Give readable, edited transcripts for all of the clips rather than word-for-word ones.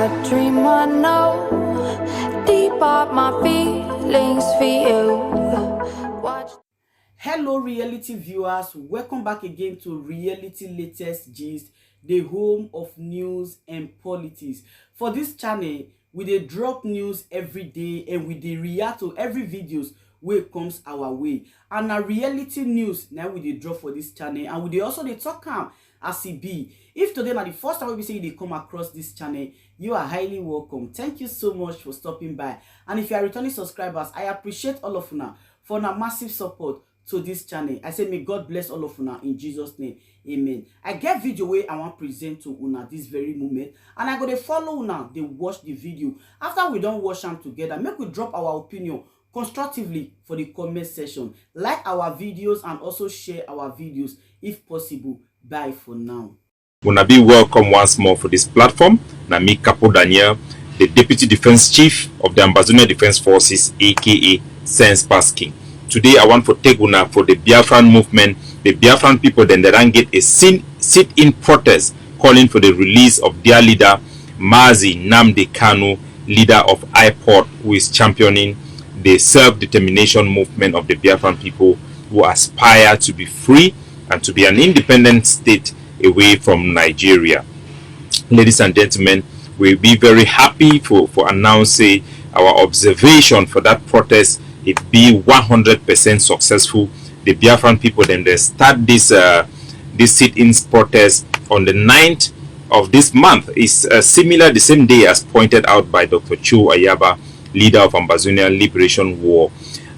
a dream I know. Deep up my feelings for you. Watch. Hello reality viewers, welcome back again to Reality Latest Gist, the home of news and politics. For this channel, we dey drop news every day and we dey react to every videos wey comes our way. And na reality news now we dey drop for this channel, and we dey also dey talk am as e be. If today na the first time we say you dey come across this channel, you are highly welcome. Thank you so much for stopping by. And if you are returning subscribers, I appreciate all of una for una massive support to this channel. I say may God bless all of una in Jesus name, amen. I get video wey I want present to una this very moment, and I go dey follow una dey watch the video. After we don watch am together, make we drop our opinion constructively for the comment section. Like our videos and also share our videos if possible. Bye for now. Wanna be welcome once more for this platform. Na me Capo Daniel, the Deputy Defense Chief of the Ambazonia Defense Forces, aka Sense Pasking. Today I want to take una for the Biafran movement. The Biafran people then they don't get a sit-in protest calling for the release of their leader Mazi Nnamdi Kanu, leader of IPOD, who is championing the self-determination movement of the Biafran people who aspire to be free and to be an independent state away from Nigeria. Ladies and gentlemen, we'll be very happy for announcing our observation for that protest. It be 100% successful. The Biafran people then they start this sit-in protest on the 9th of this month. It's similar the same day as pointed out by Dr. Chu Ayaba, leader of Ambazonia Liberation War.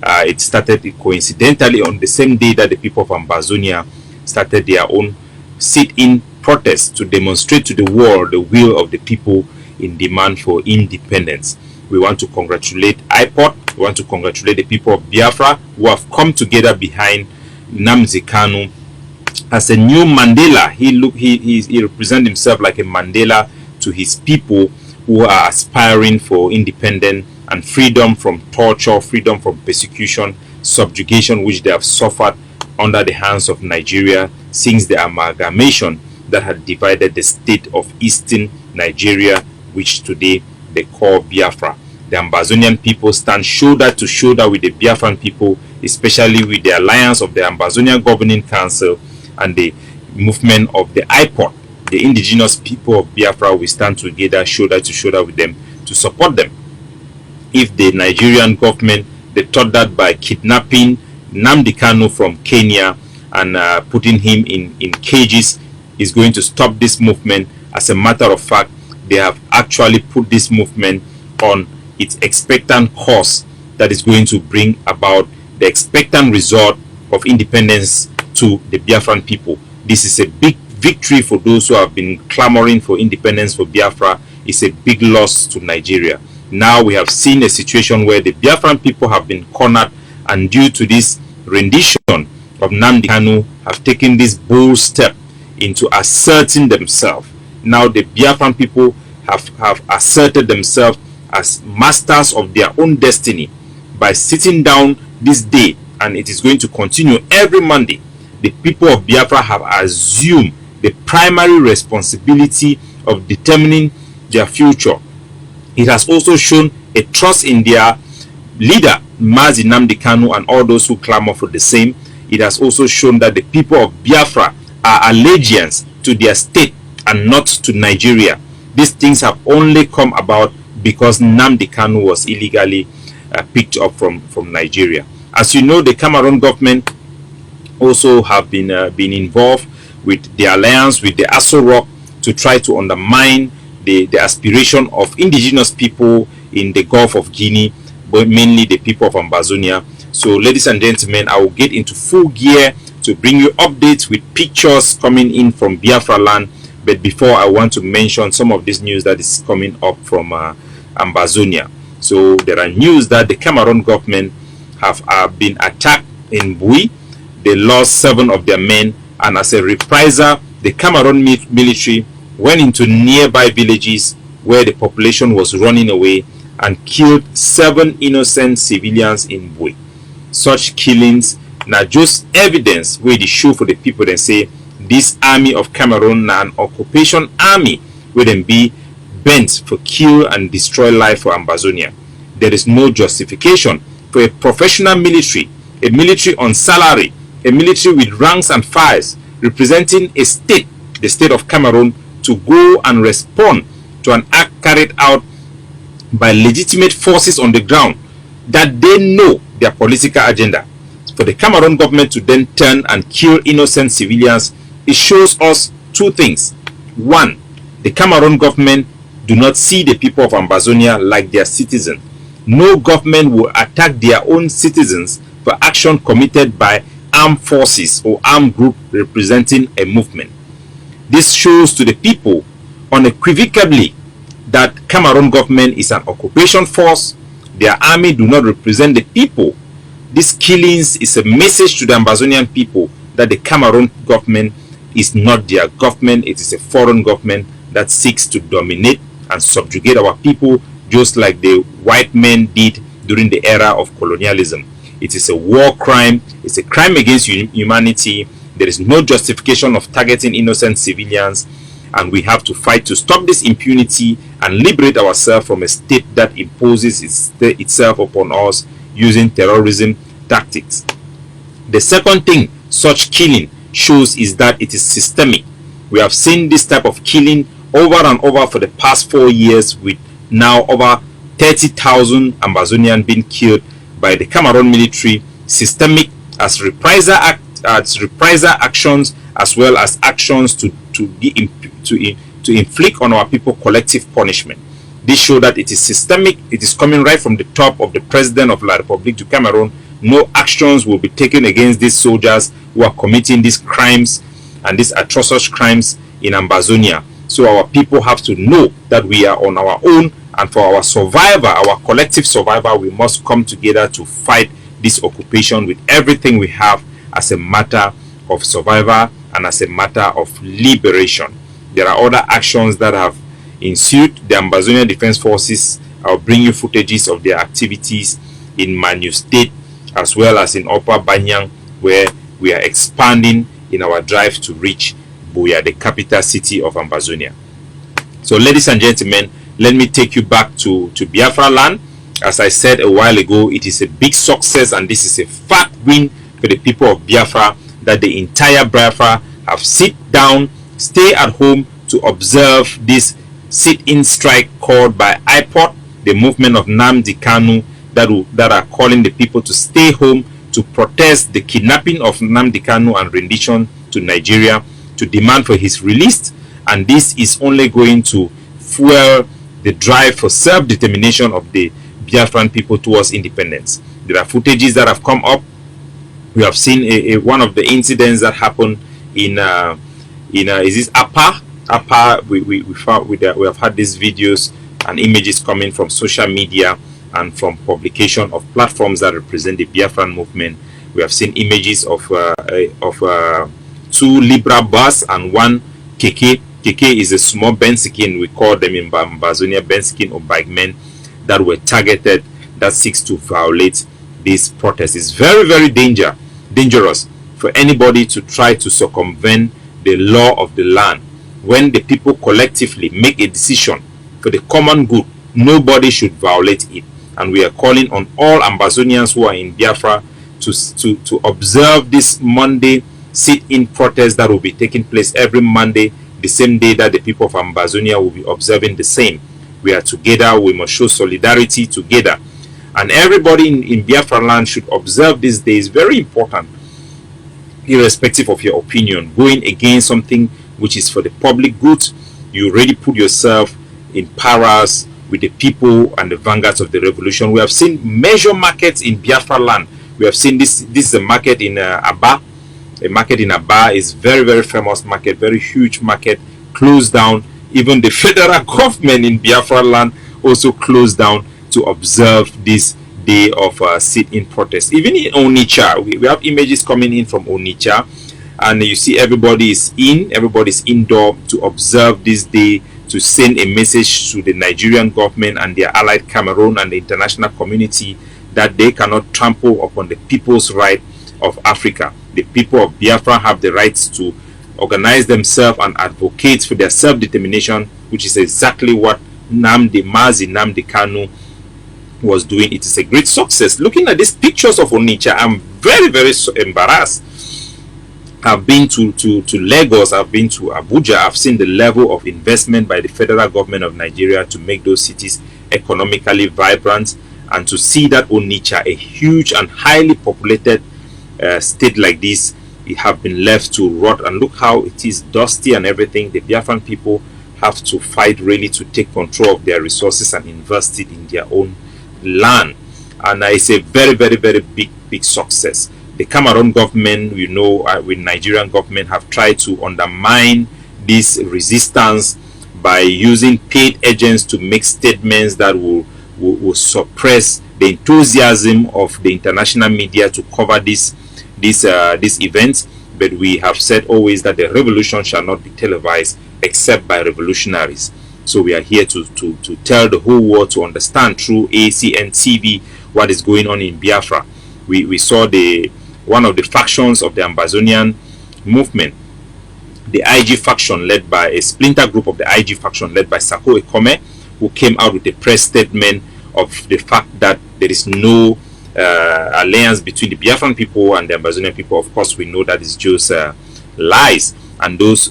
It started coincidentally on the same day that the people of Ambazonia started their own sit-in protest to demonstrate to the world the will of the people in demand for independence. We want to congratulate IPOD. We want to congratulate the people of Biafra who have come together behind Nnamdi Kanu as a new Mandela. He represents himself like a Mandela to his people who are aspiring for independence and freedom from torture, freedom from persecution, subjugation which they have suffered under the hands of Nigeria since the amalgamation that had divided the state of Eastern Nigeria, which today they call Biafra. The Ambazonian people stand shoulder to shoulder with the Biafran people, especially with the alliance of the Ambazonia Governing Council and the movement of the IPOD. The indigenous people of Biafra will stand together shoulder to shoulder with them to support them. If the Nigerian government, they thought that by kidnapping Nnamdi Kanu from Kenya and putting him in cages is going to stop this movement, as a matter of fact, they have actually put this movement on its expectant course that is going to bring about the expectant result of independence to the Biafran people. This is a big victory for those who have been clamoring for independence for Biafra. It's a big loss to Nigeria. Now we have seen a situation where the Biafran people have been cornered, and due to this rendition of Nnamdi Kanu have taken this bold step into asserting themselves. Now the Biafran people have asserted themselves as masters of their own destiny by sitting down this day, and it is going to continue every Monday. The people of Biafra have assumed the primary responsibility of determining their future. It has also shown a trust in their leader Mazi Nnamdi Kanu and all those who clamor for the same. It has also shown that the people of Biafra are allegiance to their state and not to Nigeria. These things have only come about because Nnamdi Kanu was illegally picked up from Nigeria. As you know, the Cameroon government also have been involved with the alliance with the Aso Rock to try to undermine the aspiration of indigenous people in the Gulf of Guinea, but mainly the people of Ambazonia. So ladies and gentlemen, I will get into full gear to bring you updates with pictures coming in from Biafra land. But before, I want to mention some of this news that is coming up from Ambazonia. So there are news that the Cameroon government have been attacked in Bui. They lost 7 of their men, and as a reprisal, the Cameroon military went into nearby villages where the population was running away and killed 7 innocent civilians in Bui. Such killings now just evidence where they show for the people and say this army of Cameroon na an occupation army where them be bent for kill and destroy life for Ambazonia. There is no justification for a professional military, a military on salary, a military with ranks and files, representing a state, the state of Cameroon, to go and respond to an act carried out by legitimate forces on the ground that they know their political agenda. For the Cameroon government to then turn and kill innocent civilians, it shows us two things. One, the Cameroon government do not see the people of Ambazonia like their citizens. No government will attack their own citizens for action committed by armed forces or armed group representing a movement. This shows to the people unequivocally that Cameroon government is an occupation force. Their army do not represent the people. These killings is a message to the Ambazonian people that the Cameroon government is not their government. It is a foreign government that seeks to dominate and subjugate our people, just like the white men did during the era of colonialism. It is a war crime. It's a crime against humanity. There is no justification of targeting innocent civilians, and we have to fight to stop this impunity and liberate ourselves from a state that imposes itself upon us using terrorism tactics. The second thing such killing shows is that it is systemic. We have seen this type of killing over and over for the past 4 years, with now over 30,000 Ambazonians being killed by the Cameroon military, systemic as reprisal actions, as well as actions to inflict on our people collective punishment. This shows that it is systemic. It is coming right from the top of the president of La Republique du Cameroon. No actions will be taken against these soldiers who are committing these crimes and these atrocious crimes in Ambazonia. So our people have to know that we are on our own, and for our survival, our collective survival, we must come together to fight this occupation with everything we have as a matter of survival and as a matter of liberation. There are other actions that have ensued. The Ambazonia Defense Forces, I'll bring you footages of their activities in Manu State as well as in Upper Banyang, where we are expanding in our drive to reach Buea, the capital city of Ambazonia. So ladies and gentlemen, let me take you back to Biafra land. As I said a while ago, it is a big success, and this is a fat win for the people of Biafra, that the entire Biafra have sit down, stay at home to observe this sit-in strike called by IPOD, the movement of Nnamdi Kanu, that are calling the people to stay home to protest the kidnapping of Nnamdi Kanu and rendition to Nigeria, to demand for his release. And this is only going to fuel the drive for self-determination of the Biafran people towards independence. There are footages that have come up. We have seen one of the incidents that happened in is this Apa? We have had these videos and images coming from social media and from publication of platforms that represent the Biafran movement. We have seen images of 2 Libra bus and 1 Keke. Keke is a small Bensikin, we call them in Ambazonia Bensikin or bike men, that were targeted, that seeks to violate this protest. It's very, very dangerous for anybody to try to circumvent the law of the land. When the people collectively make a decision for the common good, nobody should violate it. And we are calling on all Ambazonians who are in Biafra to observe this Monday sit-in protest that will be taking place every Monday, the same day that the people of Ambazonia will be observing the same. We are together. We must show solidarity together. And everybody in Biafra land should observe this day. It's very important, irrespective of your opinion. Going against something which is for the public good, you already put yourself in paras with the people and the vanguards of the revolution. We have seen major markets in Biafra land. We have seen this is a market in Aba. A market in Aba is very, very famous market, very huge market, closed down. Even the federal government in Biafra land also closed down to observe this day of sit-in protest. Even in Onitsha, we have images coming in from Onitsha, and you see everybody's indoor to observe this day, to send a message to the Nigerian government and their allied Cameroon and the international community that they cannot trample upon the people's right of Africa. The people of Biafra have the rights to organize themselves and advocate for their self-determination, which is exactly what Mazi Nnamdi Kanu was doing. It is a great success. Looking at these pictures of Onitsha, I'm very, very embarrassed. I've been to Lagos, I've been to Abuja, I've seen the level of investment by the federal government of Nigeria to make those cities economically vibrant, and to see that Onitsha, a huge and highly populated state like this, it have been left to rot, and look how it is dusty and everything. The Biafran people have to fight really to take control of their resources and invest it in their own land, and it's a very, very, very big success. The Cameroon government, with Nigerian government, have tried to undermine this resistance by using paid agents to make statements that will suppress the enthusiasm of the international media to cover this event. But we have said always that the revolution shall not be televised except by revolutionaries. So we are here to tell the whole world to understand through ACN TV what is going on in Biafra. We saw one of the factions of the Ambazonian movement, the IG faction, led by a splinter group of the IG faction led by Sako Ekome, who came out with a press statement of the fact that there is no alliance between the Biafran people and the Ambazonian people. Of course, we know that is just lies, and those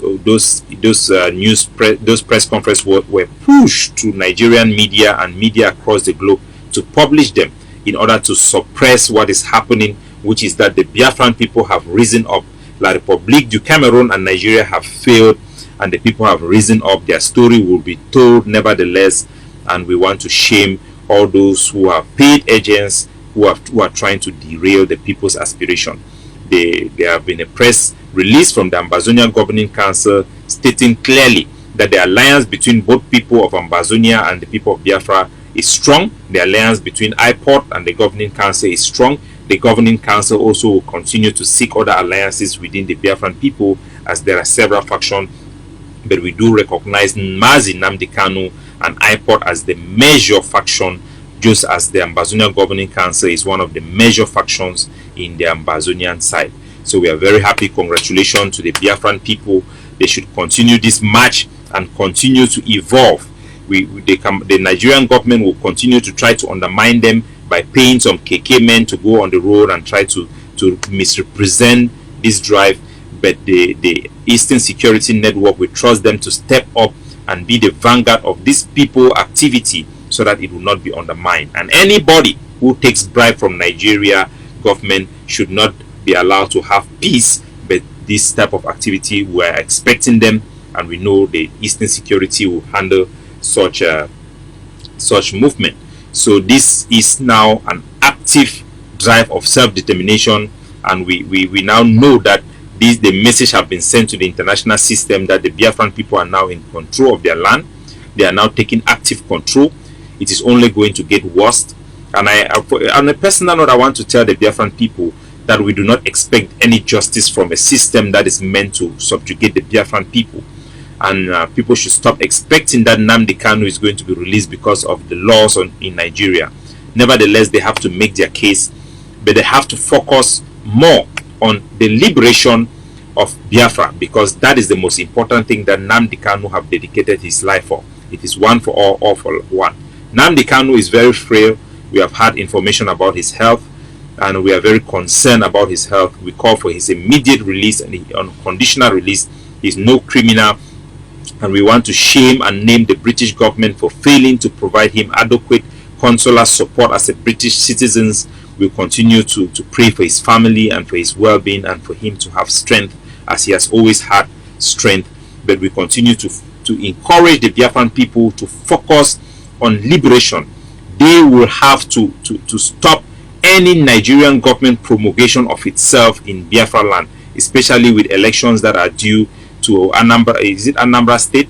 press conferences were pushed to Nigerian media and media across the globe to publish them in order to suppress what is happening, which is that the Biafran people have risen up. La République du Cameroon and Nigeria have failed, and the people have risen up. Their story will be told nevertheless, and we want to shame all those who have paid agents who are trying to derail the people's aspiration. There have been a press release from the Ambazonia Governing Council stating clearly that the alliance between both people of Ambazonia and the people of Biafra is strong. The alliance between IPOD and the Governing Council is strong. The Governing Council also will continue to seek other alliances within the Biafran people, as there are several factions, but we do recognize Mazi Nnamdi Kanu and IPOD as the major faction, just as the Ambazonia Governing Council is one of the major factions in the Ambazonian side. So we are very happy. Congratulations to the Biafran people. They should continue this march and continue to evolve. The Nigerian government will continue to try to undermine them by paying some KK men to go on the road and try to misrepresent this drive, but the Eastern Security Network will trust them to step up and be the vanguard of this people activity so that it will not be undermined. And anybody who takes bribe from Nigeria government should not be allowed to have peace. But this type of activity, we are expecting them, and we know the Eastern Security will handle such movement. So this is now an active drive of self-determination, and we now know that the message have been sent to the international system that the Biafran people are now in control of their land. They are now taking active control. It is only going to get worse. And on a personal note, I want to tell the Biafran people that we do not expect any justice from a system that is meant to subjugate the Biafran people. And people should stop expecting that Nnamdi Kanu is going to be released because of the laws in Nigeria. Nevertheless, they have to make their case, but they have to focus more on the liberation of Biafra, because that is the most important thing that Nnamdi Kanu have dedicated his life for. It is one for all for one. Nnamdi Kanu is very frail. We have had information about his health, and we are very concerned about his health. We call for his immediate release and unconditional release. He is no criminal, and we want to shame and name the British government for failing to provide him adequate consular support as a British citizen. We'll continue to pray for his family and for his well-being, and for him to have strength as he has always had strength. But we continue to encourage the Biafran people to focus on liberation. They will have to stop any Nigerian government promulgation of itself in Biafra land, especially with elections that are due to Anambra. Is it Anambra State?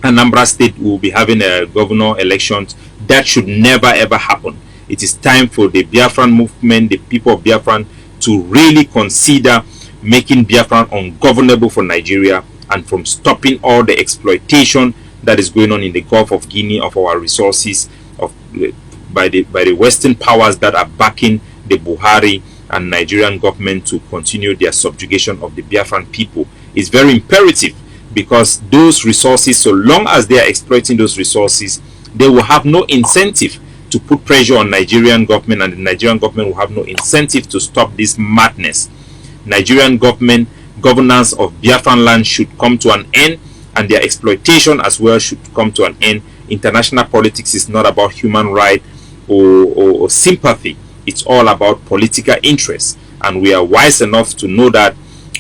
Anambra State will be having a governor elections. That should never ever happen. It is time for the Biafran movement, the people of Biafran, to really consider making Biafran ungovernable for Nigeria, and from stopping all the exploitation that is going on in the Gulf of Guinea of our resources by the Western powers that are backing the Buhari and Nigerian government to continue their subjugation of the Biafran people. It's very imperative because those resources, so long as they are exploiting those resources, they will have no incentive to put pressure on Nigerian government, and the Nigerian government will have no incentive to stop this madness. Nigerian government governance of Biafran land should come to an end, and their exploitation as well should come to an end. International politics is not about human rights or sympathy. It's all about political interests, and we are wise enough to know that.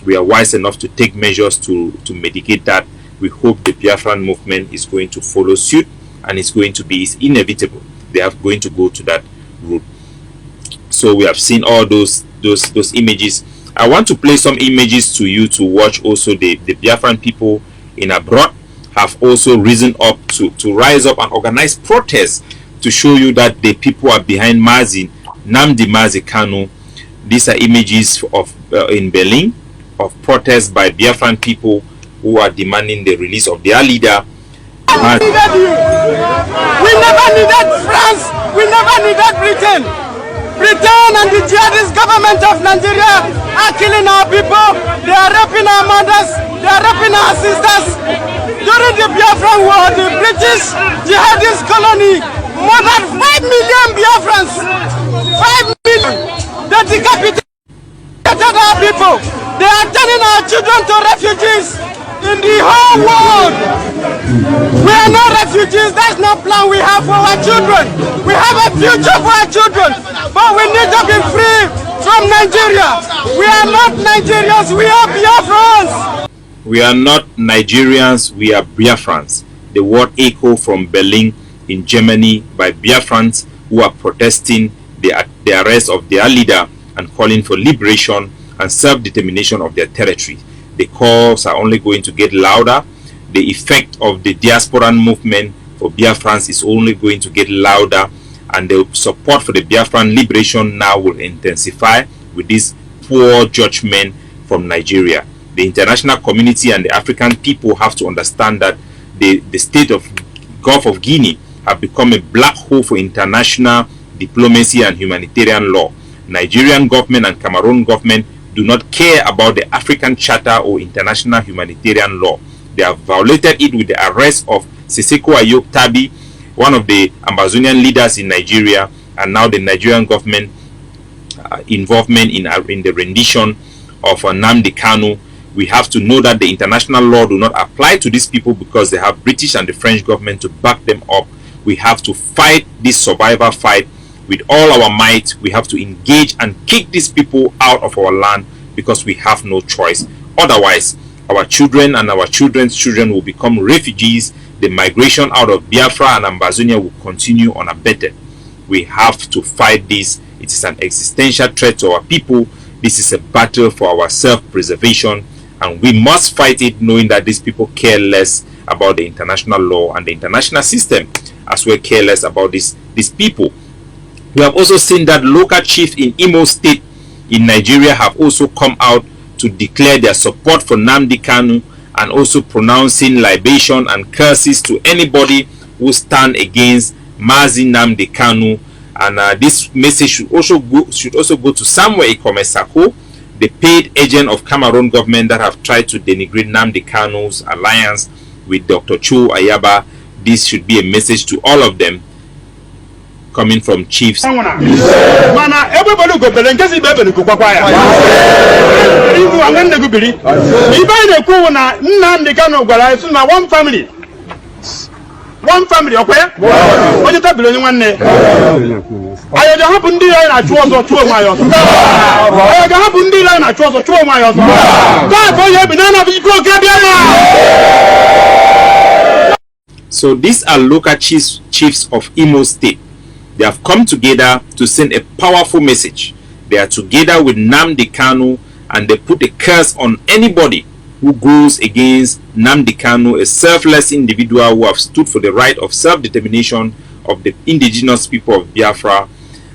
We are wise enough to take measures to mitigate that. We hope the Biafran movement is going to follow suit, and it's going to be, it's inevitable. They are going to go to that route. So we have seen all those images. I want to play some images to you to watch. Also, the Biafran people in abroad have also risen up to rise up and organize protests to show you that the people are behind Nnamdi Kanu. These are images of in Berlin of protests by Biafran people who are demanding the release of their leader. We never needed France. We never needed Britain. Britain and the jihadist government of Nigeria are killing our people. They are raping our mothers. They are raping our sisters. During the Biafran war, the British jihadist colony murdered 5 million Biafrans. 5 million. They decapitated our people. They are turning our children to refugees in the whole world. We are not refugees. That's not plan we have for our children. We have a future for our children, but we need to be free from Nigeria. We are not Nigerians. We are Biafrans. We are not Nigerians. We are Biafrans. The word echo from Berlin in Germany by Biafrans who are protesting the arrest of their leader and calling for liberation and self-determination of their territory. The calls are only going to get louder. The effect of the diaspora movement for Biafrans is only going to get louder, and the support for the Biafran liberation now will intensify with this poor judgment from Nigeria. The international community and the African people have to understand that the state of Gulf of Guinea have become a black hole for international diplomacy and humanitarian law. Nigerian government and Cameroon government do not care about the African Charter or international humanitarian law. They have violated it with the arrest of Siseko Ayok Tabi, one of the Ambazonian leaders in Nigeria, and now the Nigerian government involvement in the rendition of Nnamdi Kanu. We have to know that the international law do not apply to these people because they have British and the French government to back them up. We have to fight this survival fight with all our might. We have to engage and kick these people out of our land because we have no choice. Otherwise, our children and our children's children will become refugees. The migration out of Biafra and Ambazonia will continue unabated. We have to fight this. It is an existential threat to our people. This is a battle for our self-preservation, and we must fight it knowing that these people care less about the international law and the international system as well care less about these people. We have also seen that local chiefs in Imo State in Nigeria have also come out to declare their support for Nnamdi Kanu and also pronouncing libation and curses to anybody who stand against Nnamdi Kanu. And this message should also go to Samuel Ikomesako, the paid agent of Cameroon government that have tried to denigrate Nnamdi Kanu's alliance with Dr. Cho Ayaba. This should be a message to all of them, coming from chiefs. Mana everybody go belen kasi bebe go kwakwaya. Ibu angende go biri. Iba ne ku na Nnamdi Kanu gwara isu na one family. One family okwe? Onye tabilo ni nwanne. Ayo ga happen ndi na chuozo chuo ma yo. Ayo ga happen ndi na chuozo chuo ma yo. Ka ko ye bi na na bi ko ke bia na. So these are local chiefs of Imo State. They have come together to send a powerful message. They are together with Nnamdi Kanu, and they put a curse on anybody who goes against Nnamdi Kanu, a selfless individual who have stood for the right of self-determination of the indigenous people of Biafra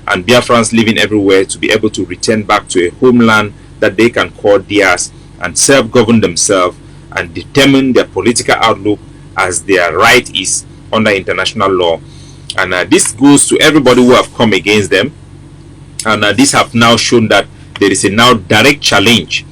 and Biafrans living everywhere to be able to return back to a homeland that they can call theirs and self-govern themselves and determine their political outlook as their right is under international law. And this goes to everybody who have come against them. And this have now shown that there is a now direct challenge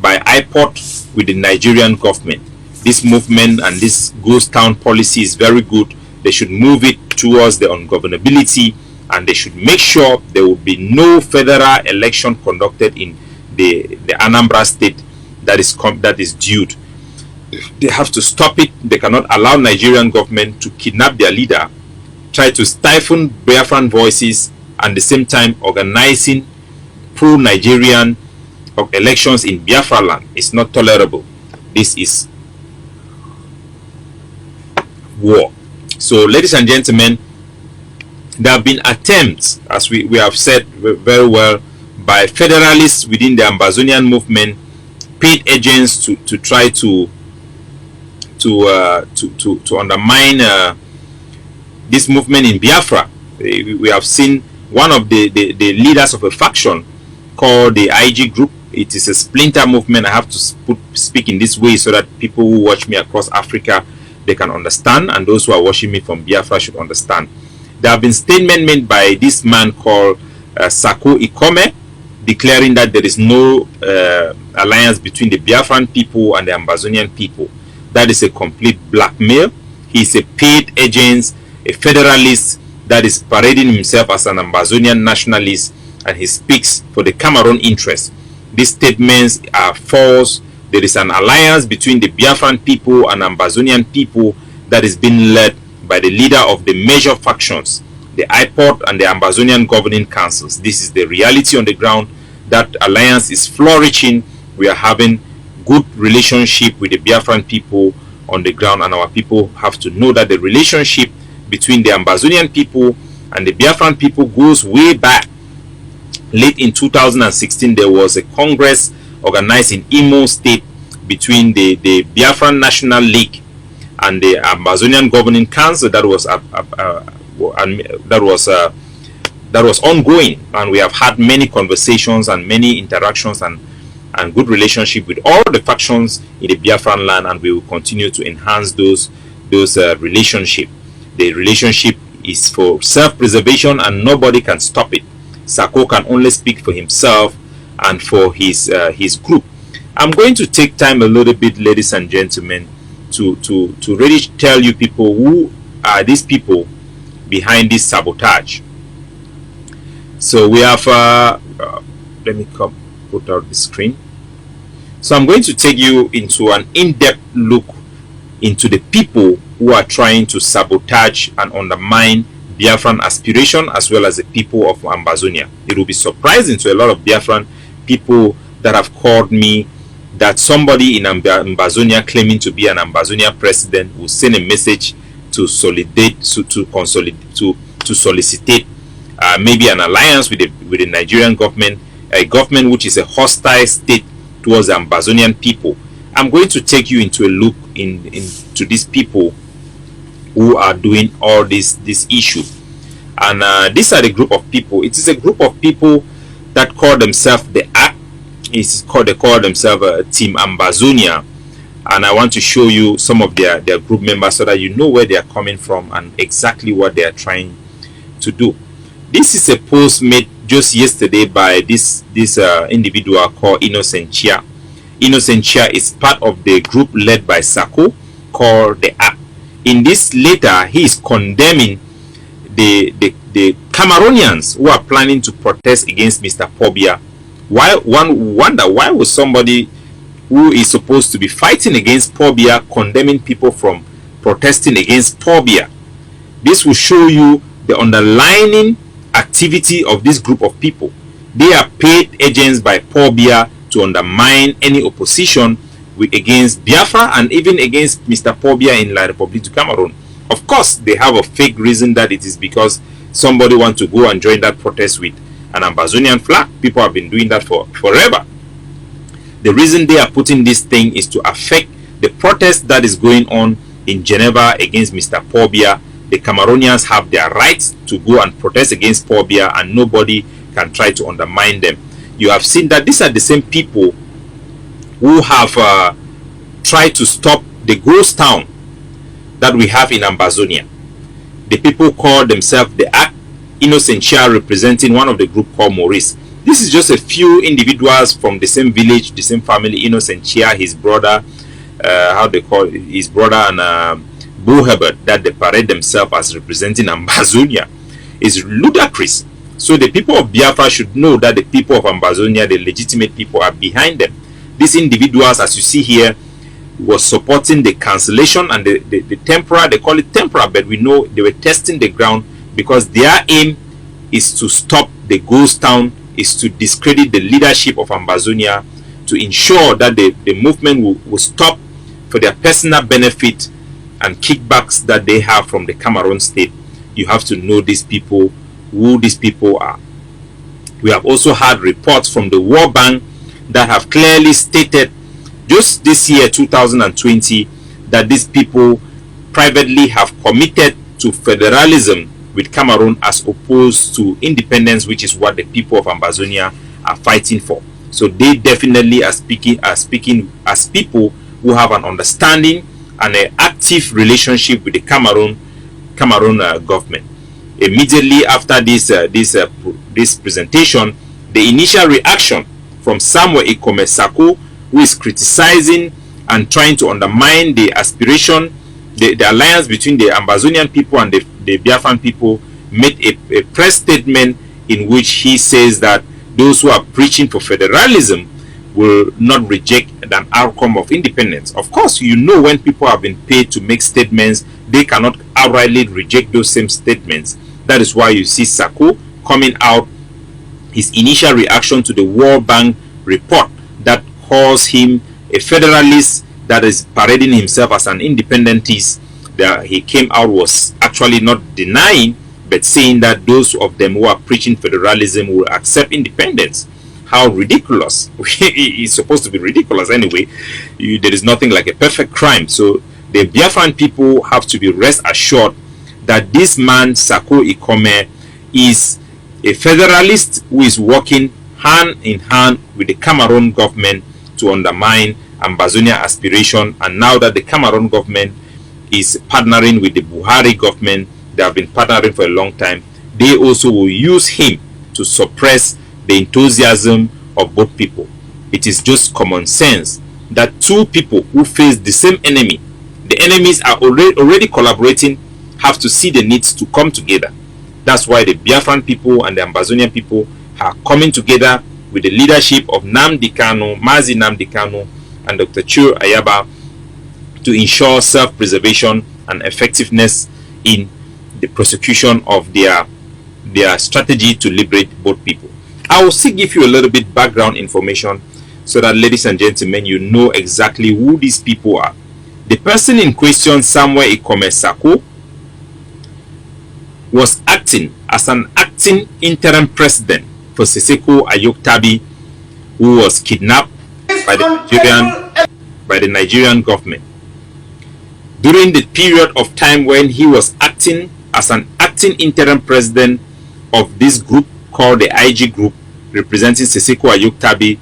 by IPOT with the Nigerian government. this movement and this ghost town policy is very good. They should move it towards the ungovernability, and they should make sure there will be no federal election conducted in the Anambra state that is due. They have to stop it. They cannot allow Nigerian government to kidnap their leader, try to stifle Biafran voices, and at the same time organizing pro-Nigerian elections in Biafra land. It's not tolerable. This is war. So, ladies and gentlemen, there have been attempts, as we have said very well, by federalists within the Ambazonian movement, paid agents to try to undermine this movement in Biafra. We have seen one of the leaders of a faction called the IG group. It is a splinter movement. I have to speak in this way so that people who watch me across Africa, they can understand, and those who are watching me from Biafra should understand. There have been statements made by this man called Sako Ikome, declaring that there is no alliance between the Biafran people and the Ambazonian people. That is a complete blackmail. He is a paid agent, a federalist that is parading himself as an Ambazonian nationalist, and he speaks for the Cameroon interest. These statements are false. There is an alliance between the Biafran people and Ambazonian people that is being led by the leader of the major factions, the IPOD and the Ambazonian governing councils. This is the reality on the ground. That alliance is flourishing. We are having good relationship with the Biafran people on the ground, and our people have to know that the relationship between the Ambazonian people and the Biafran people goes way back. Late in 2016, there was a congress organized in Imo State between the Biafran National League and the Ambazonian Governing Council that was ongoing, and we have had many conversations and many interactions and good relationship with all the factions in the Biafran land, and we will continue to enhance those relationship. The relationship is for self-preservation, and nobody can stop it. Sako can only speak for himself and for his group. I'm going to take time a little bit, ladies and gentlemen, to really tell you people who are these people behind this sabotage. So we have let me put out the screen. So I'm going to take you into an in-depth look into the people who are trying to sabotage and undermine Biafran aspiration, as well as the people of Ambazonia. It will be surprising to a lot of Biafran people that have called me that somebody in Ambazonia claiming to be an Ambazonia president will send a message to solicitate maybe an alliance with the Nigerian government, a government which is a hostile state towards the Ambazonian people. I'm going to take you into a look into these people who are doing all this issue, and these are the group of people. It is a group of people that call themselves the ACT. They call themselves Team Ambazonia, and I want to show you some of their group members so that you know where they are coming from and exactly what they are trying to do. This is a post made just yesterday by this individual called Innocentia. Innocentia is part of the group led by Sako called the ACT. In this letter, he is condemning the Cameroonians who are planning to protest against Mr. Pobia. One wonder why was somebody who is supposed to be fighting against Pobia condemning people from protesting against Pobia. This will show you the underlying activity of this group of people. They are paid agents by Pobia to undermine any opposition against Biafra and even against Mr. Pobia in La République du Cameroon. Of course, they have a fake reason that it is because somebody wants to go and join that protest with an Ambazonian flag. People have been doing that for forever. The reason they are putting this thing is to affect the protest that is going on in Geneva against Mr. Pobia. The Cameroonians have their rights to go and protest against Pobia, and nobody can try to undermine them. You have seen that these are the same people who have tried to stop the ghost town that we have in Ambazonia. The people call themselves the ACT. Innocentia representing one of the group called Maurice. This is just a few individuals from the same village, the same family. Innocentia, his brother, how they call it, his brother and Boo Herbert, that they parade themselves as representing Ambazonia, is ludicrous. So the people of Biafra should know that the people of Ambazonia, the legitimate people, are behind them. These individuals, as you see here, was supporting the cancellation and the temporal, they call it temporal, but we know they were testing the ground, because their aim is to stop the ghost town, is to discredit the leadership of Ambazonia, to ensure that the movement will stop for their personal benefit and kickbacks that they have from the Cameroon state. You have to know these people, who these people are. We have also had reports from the World Bank that have clearly stated just this year 2020 that these people privately have committed to federalism with Cameroon as opposed to independence, which is what the people of Ambazonia are fighting for. So they definitely are speaking as people who have an understanding and an active relationship with the Cameroon government. Immediately after this presentation, the initial reaction from Samuel Ikome Sako, who is criticizing and trying to undermine the aspiration, the alliance between the Ambazonian people and the Biafran people, made a press statement in which he says that those who are preaching for federalism will not reject an outcome of independence. Of course, you know, when people have been paid to make statements, they cannot outrightly reject those same statements. That is why you see Sako coming out, his initial reaction to the World Bank report that calls him a federalist, that is parading himself as an independentist. That he came out was actually not denying, but saying that those of them who are preaching federalism will accept independence. How ridiculous. It's supposed to be ridiculous anyway. There is nothing like a perfect crime. So the Biafran people have to be rest assured that this man Sako Ikome is a federalist who is working hand in hand with the Cameroon government to undermine Ambazonia aspiration. And now that the Cameroon government is partnering with the Buhari government, they have been partnering for a long time, they also will use him to suppress the enthusiasm of both people. It is just common sense that two people who face the same enemy, the enemies are already collaborating, have to see the needs to come together. That's why the Biafran people and the Ambazonian people are coming together with the leadership of Nnamdi Kanu, Mazi Nnamdi Kanu, and Dr. Chu Ayaba to ensure self-preservation and effectiveness in the prosecution of their strategy to liberate both people. I will still give you a little bit background information so that, ladies and gentlemen, you know exactly who these people are. The person in question, Samuel Ikome Sako, was acting as an acting interim president for Seseko Ayoktabi, who was kidnapped by the Nigerian government. During the period of time when he was acting as an acting interim president of this group called the IG group, representing Seseko Ayoktabi,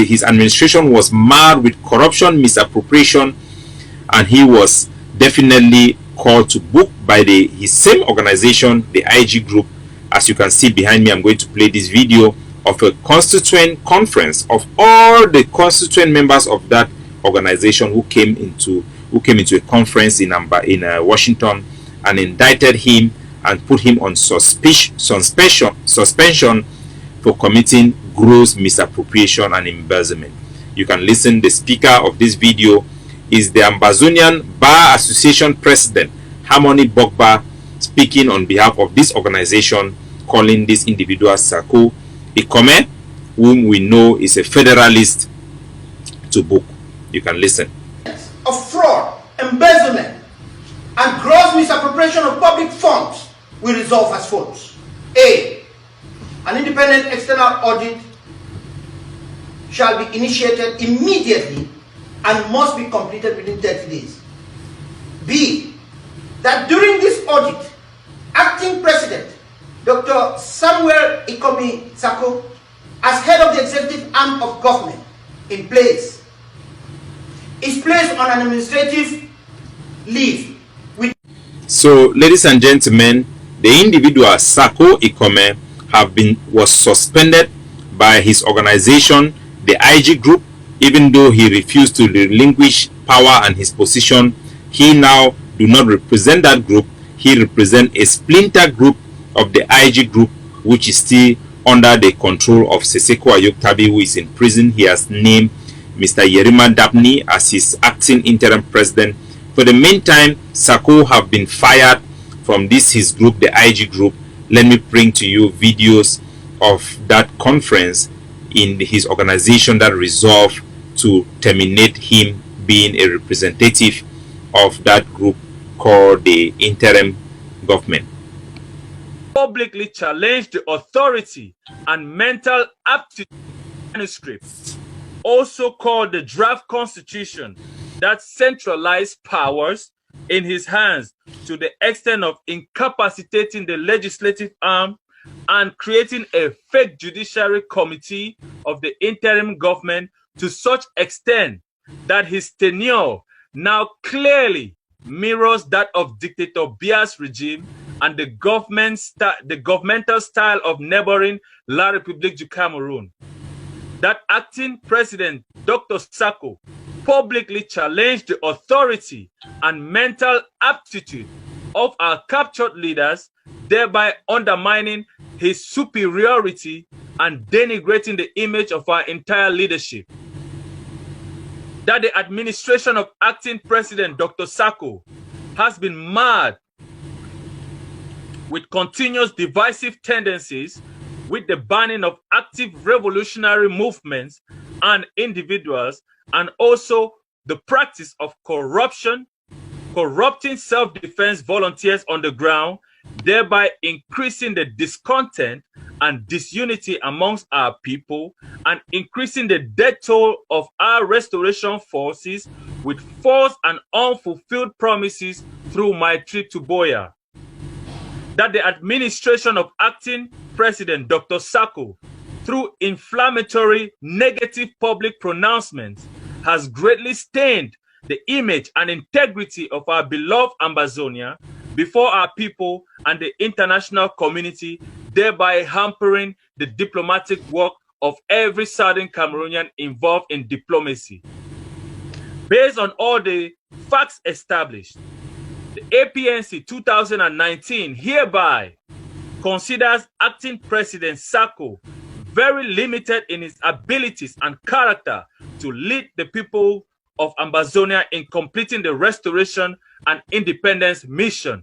his administration was marred with corruption, misappropriation, and he was definitely called to book by his same organization, the IG group. As you can see behind me, I'm going to play this video of a constituent conference of all the constituent members of that organization who came into a conference in Washington and indicted him and put him on suspension for committing gross misappropriation and embezzlement. You can listen. The speaker of this video is the Ambazonian Bar Association President, Harmony Bogba, speaking on behalf of this organization, calling this individual Sako Ikome, whom we know is a federalist, to book. You can listen. Of fraud, embezzlement, and gross misappropriation of public funds will resolve as follows. A. An independent external audit shall be initiated immediately and must be completed within 30 days. B. That during this audit, acting president, Dr. Samuel Ikome Sako, as head of the executive arm of government in place, is placed on an administrative leave. So, ladies and gentlemen, the individual Sako Ikome was suspended by his organization, the IG group, Even though he refused to relinquish power and his position, he now do not represent that group. He represents a splinter group of the IG group, which is still under the control of Seseko Ayoktabi, who is in prison. He has named Mr. Yerima Dabni as his acting interim president. For the meantime, Sako have been fired from this his group, the IG group. Let me bring to you videos of that conference in his organization that resolved to terminate him being a representative of that group called the interim government. Publicly challenged the authority and mental aptitude manuscripts, also called the draft constitution, that centralized powers in his hands to the extent of incapacitating the legislative arm and creating a fake judiciary committee of the interim government to such extent that his tenure now clearly mirrors that of dictator Bia's regime and the governmental style of neighboring La République du Cameroon. That acting president, Dr. Sako, publicly challenged the authority and mental aptitude of our captured leaders, thereby undermining his superiority and denigrating the image of our entire leadership. That the administration of acting president Dr. Sako has been marred with continuous divisive tendencies, with the banning of active revolutionary movements and individuals, and also the practice of corruption, corrupting self-defense volunteers on the ground, thereby increasing the discontent and disunity amongst our people and increasing the death toll of our restoration forces with false and unfulfilled promises through my trip to Boya. That the administration of acting president Dr. Sako, through inflammatory negative public pronouncements, has greatly stained the image and integrity of our beloved Ambazonia before our people and the international community, thereby hampering the diplomatic work of every Southern Cameroonian involved in diplomacy. Based on all the facts established, the APNC 2019 hereby considers acting President Sako very limited in his abilities and character to lead the people of Ambazonia in completing the restoration and independence mission.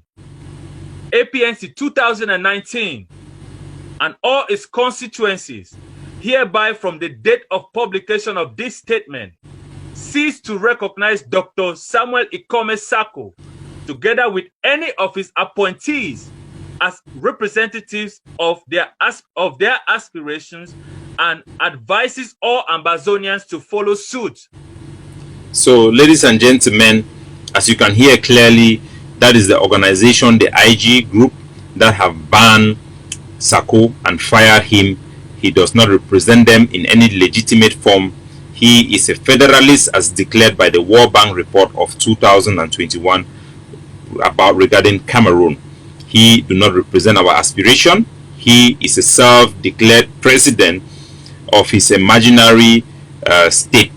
APNC 2019 and all its constituencies hereby from the date of publication of this statement cease to recognize Dr. Samuel Ikome Sako together with any of his appointees as representatives of their aspirations and advises all Ambazonians to follow suit. So, ladies and gentlemen, as you can hear clearly, that is the organization, the IG group, that have banned Sako and fired him. He does not represent them in any legitimate form. He is a federalist as declared by the World Bank report of 2021 regarding Cameroon. He do not represent our aspiration. He is a self-declared president of his imaginary state.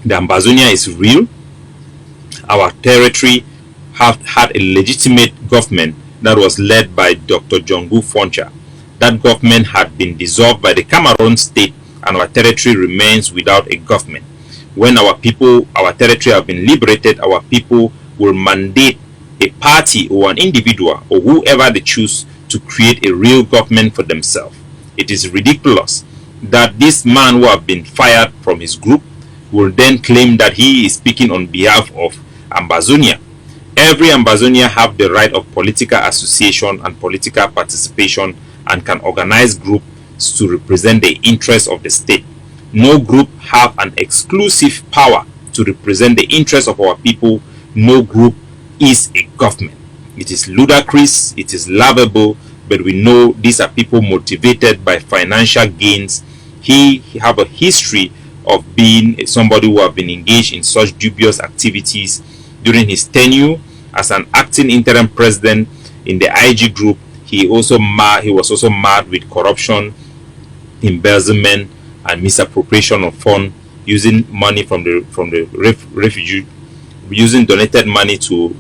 The Ambazonia is real. Our territory have had a legitimate government that was led by Dr. Jongu Foncha. That government had been dissolved by the Cameroon state, and our territory remains without a government. When our people, our territory have been liberated, our people will mandate a party or an individual or whoever they choose to create a real government for themselves. It is ridiculous that this man who have been fired from his group will then claim that he is speaking on behalf of Ambazonia. Every Ambazonia have the right of political association and political participation and can organize groups to represent the interests of the state. No group have an exclusive power to represent the interests of our people. No group is a government. It is ludicrous, it is laughable, but we know these are people motivated by financial gains. He have a history of being somebody who have been engaged in such dubious activities during his tenure as an acting interim president in the IG group. He was also marred with corruption, embezzlement, and misappropriation of funds using money from the refugee, using donated money to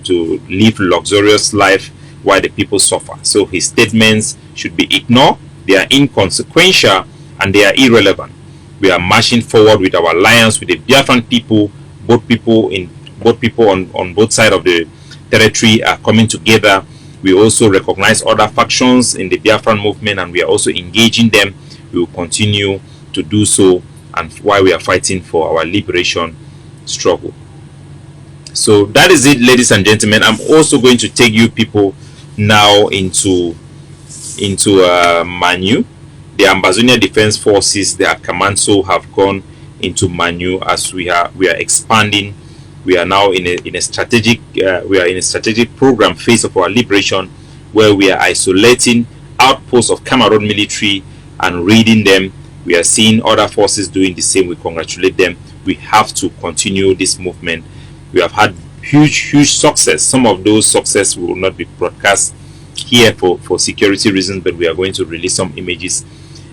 live luxurious life while the people suffer. So his statements should be ignored. They are inconsequential and they are irrelevant. We are marching forward with our alliance with the Biafran people. Both people on both sides of the territory are coming together. We also recognize other factions in the Biafran movement and we are also engaging them. We will continue to do so, and while we are fighting for our liberation struggle. So that is it, ladies and gentlemen. I'm also going to take you people now into Manu. The Ambazonia Defense Forces, the Akamanso, have gone into Manu as we are expanding. We are now in a strategic program phase of our liberation, where we are isolating outposts of Cameroon military and raiding them. We are seeing other forces doing the same. We congratulate them. We have to continue this movement. We have had huge success. Some of those success will not be broadcast here for security reasons, but we are going to release some images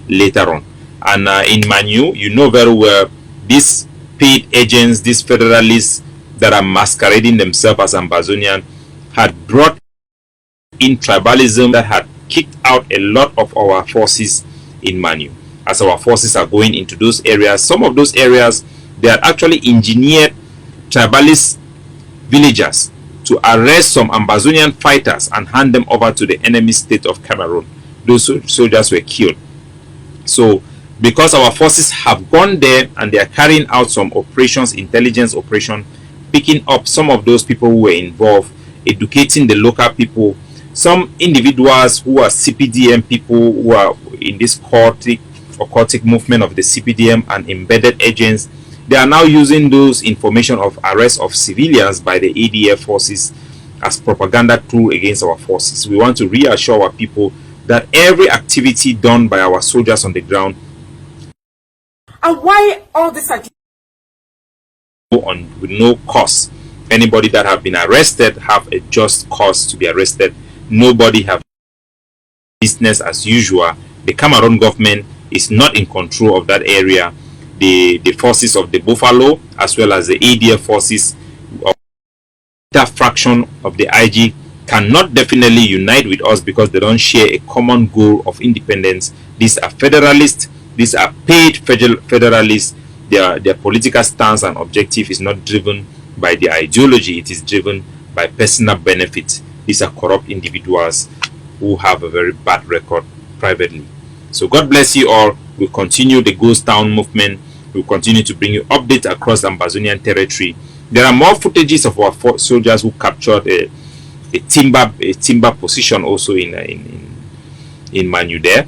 later on. And in Manu, you know very well, these paid agents, these federalists that are masquerading themselves as Ambazonian, had brought in tribalism that had kicked out a lot of our forces in Manu. As our forces are going into those areas, some of those areas, they are actually engineered tribalist villagers to arrest some Ambazonian fighters and hand them over to the enemy state of Cameroon. Those soldiers were killed. So because our forces have gone there and they are carrying out some operations, intelligence operation, picking up some of those people who were involved, educating the local people, some individuals who are CPDM people who are in this occultic movement of the CPDM and embedded agents. They are now using those information of arrest of civilians by the ADF forces as propaganda tool against our forces. We want to reassure our people that every activity done by our soldiers on the ground, and why all this on with no cause. Anybody that have been arrested have a just cause to be arrested. Nobody have business as usual. The Cameroon government is not in control of that area. The forces of the Buffalo as well as the ADF forces of that fraction of the IG cannot definitely unite with us because they don't share a common goal of independence. These are federalists. These are paid federalists. Their political stance and objective is not driven by the ideology. It is driven by personal benefit. These are corrupt individuals who have a very bad record privately. So God bless you all. We'll continue the Ghost Town movement. We'll continue to bring you updates across the Ambazonian territory. There are more footages of our soldiers who captured a timber position also in Manu there.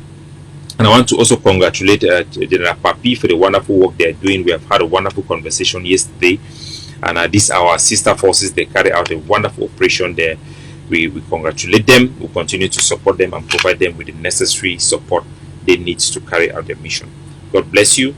And I want to also congratulate General Papi for the wonderful work they are doing. We have had a wonderful conversation yesterday. And these are our sister forces. They carry out a wonderful operation there. We congratulate them. We'll continue to support them and provide them with the necessary support they need to carry out their mission. God bless you.